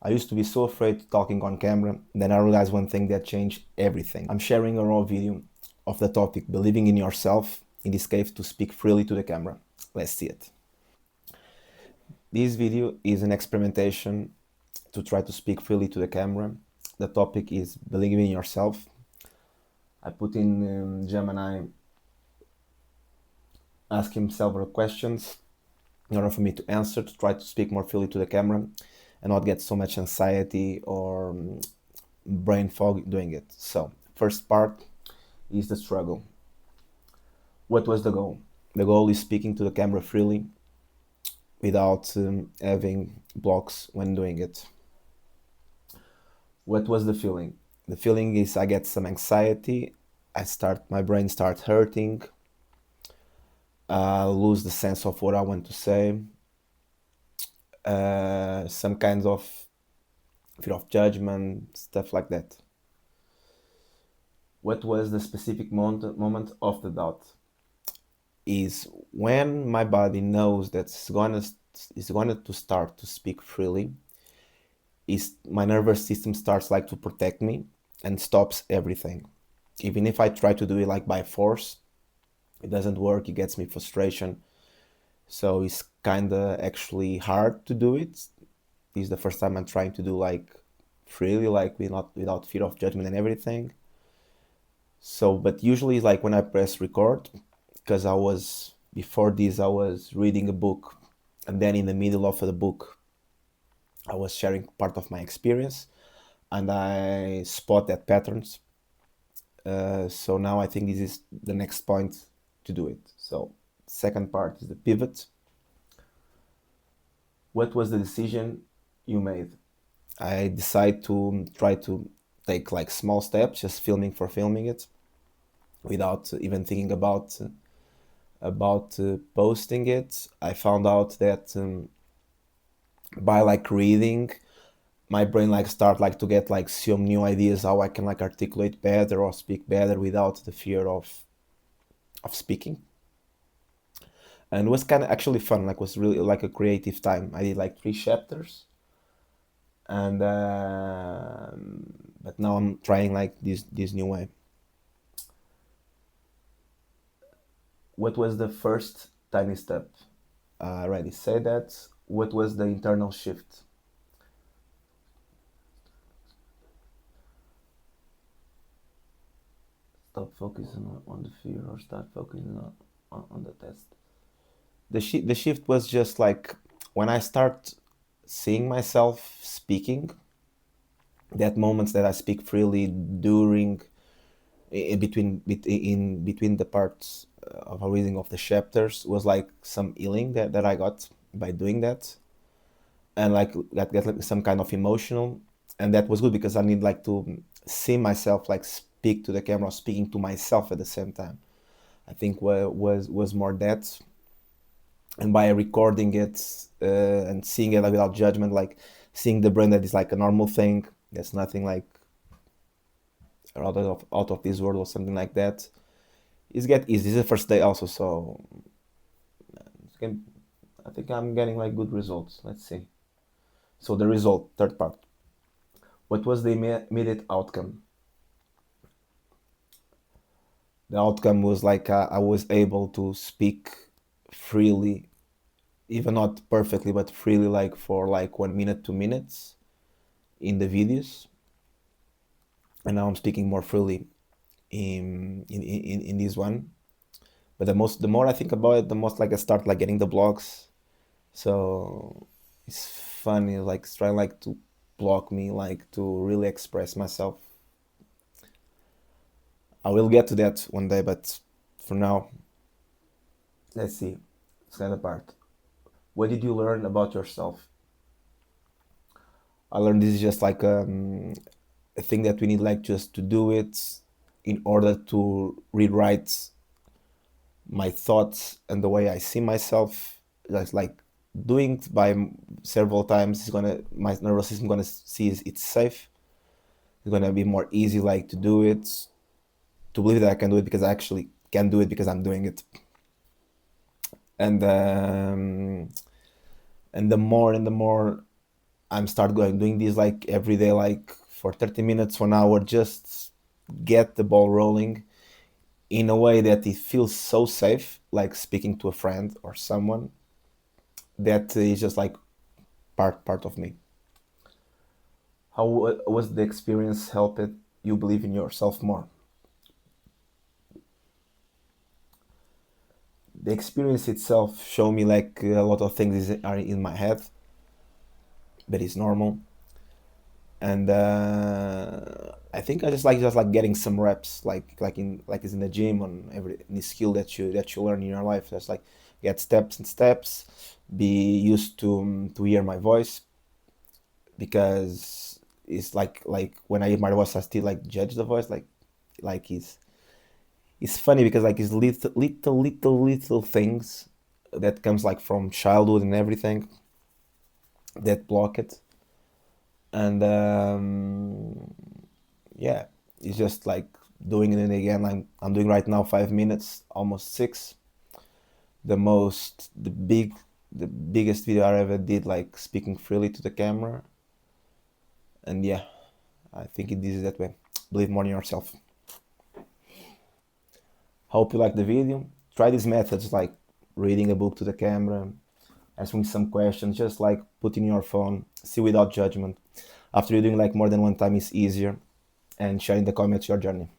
I used to be so afraid talking on camera, then I realized one thing that changed everything. I'm sharing a raw video of the topic believing in yourself, in this case to speak freely to the camera. Let's see it. This video is an experimentation to try to speak freely to the camera. The topic is believing in yourself. I put in Gemini, ask him several questions in order for me to answer, to try to speak more freely to the camera and not get so much anxiety or brain fog doing it. So, first part is the struggle. What was the goal? The goal is speaking to the camera freely without having blocks when doing it. What was the feeling? The feeling is I get some anxiety. My brain starts hurting. I lose the sense of what I want to say. Some kinds of fear of judgment, stuff like that. What was the specific moment of the doubt? Is when my body knows that it's gonna to start to speak freely. Is my nervous system starts like to protect me and stops everything. Even if I try to do it like by force, it doesn't work. It gets me frustration. So it's kind of actually hard to do it. This is the first time I'm trying to do like freely, like without fear of judgment and everything. So, but usually like when I press record, because before this I was reading a book, and then in the middle of the book I was sharing part of my experience, and I spot that patterns. So now I think this is the next point to do it. So second part is the pivot. What was the decision you made? I decided to try to take like small steps, just filming for filming it, without even thinking about posting it. I found out that by like reading, my brain like start like to get like some new ideas how I can like articulate better or speak better without the fear of speaking. And it was kind of actually fun. Like was really like a creative time. I did like 3 chapters, and but now I'm trying like this new way. What was the first tiny step? I already said that. What was the internal shift? Stop focusing on the fear or start focusing on the test. The shift was just like when I start seeing myself speaking, that moments that I speak freely during in between the parts of a reading of the chapters was like some healing that I got by doing that, and like that get like some kind of emotional, and that was good because I need like to see myself like speak to the camera, speaking to myself at the same time. I think was more that, and by recording it and seeing it like, without judgment, like seeing the brain that is like a normal thing, there's nothing like out of this world or something like that. It's get easy. This is the first day also, so I think I'm getting like good results. Let's see. So the result, third part. What was the immediate outcome? The outcome was like I was able to speak freely, even not perfectly, but freely, like for like 1 minute, 2 minutes in the videos, and now I'm speaking more freely in this one. But the more I think about it, the most like I start like getting the blogs. So it's funny, like it's trying like to block me, like to really express myself. I will get to that one day, but for now, let's see. It's kind of part. What did you learn about yourself? I learned this is just like a thing that we need like just to do it in order to rewrite my thoughts and the way I see myself. That's like doing it by several times is gonna my nervous system gonna see it's safe. It's gonna be more easy like to do it, to believe that I can do it because I actually can do it because I'm doing it. And and the more I'm start going doing this like every day, like for 30 minutes, 1 hour, just get the ball rolling in a way that it feels so safe, like speaking to a friend or someone, that is just like part of me. How was the experience helped you believe in yourself more? The experience itself showed me like a lot of things are in my head, but it's normal. And I think I just like getting some reps, like it's in the gym on every any skill that you learn in your life. Just like get steps and steps, be used to hear my voice, because it's like when I hear my voice, I still like judge the voice, like it's funny because like it's little things that comes like from childhood and everything that block it. And yeah, it's just like doing it again. I'm doing right now 5 minutes, almost six. The biggest video I ever did, like speaking freely to the camera. And yeah, I think it is that way. Believe more in yourself. Hope you like the video. Try these methods, like reading a book to the camera, answering some questions, just like put in your phone, see without judgment. After you're doing like more than one time, it's easier. And share in the comments your journey.